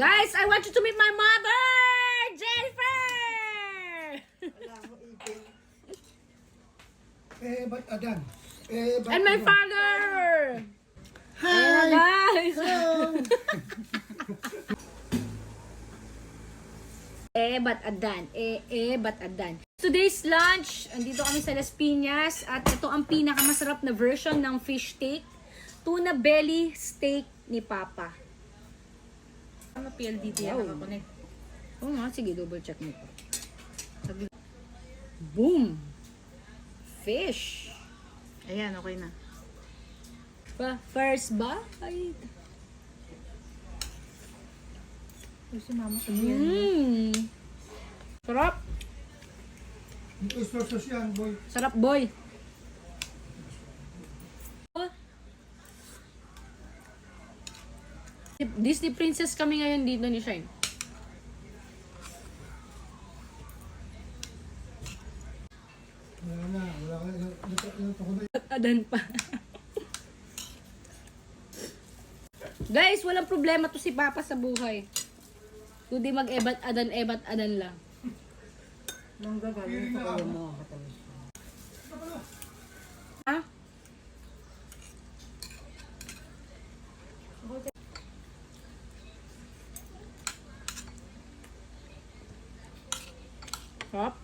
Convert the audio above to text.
Guys, I want you to meet my mother, Jennifer! Ba't adan? And my father! Hi! Guys! Ba't adan? Ba't adan? Today's lunch, andito kami sa Las Piñas at ito ang pinakamasarap na version ng fish steak. Tuna belly steak ni Papa. Ano PLDT yan nakakonect? Oo nga, sige, double check mo pa. Boom! Fish! Ayan, okay na. First bite. Si mama sabihin. Sarap. Ito sosos yan, boy. Sarap, boy. Disney princess kami ngayon dito ni Shine. Wala na, wala ka. Ilang ko na Adan pa. Guys, walang problema to si Papa sa buhay. Kundi mag-ebat adan lang. Nang gagaling sa kayo mo. Ha? Sarap.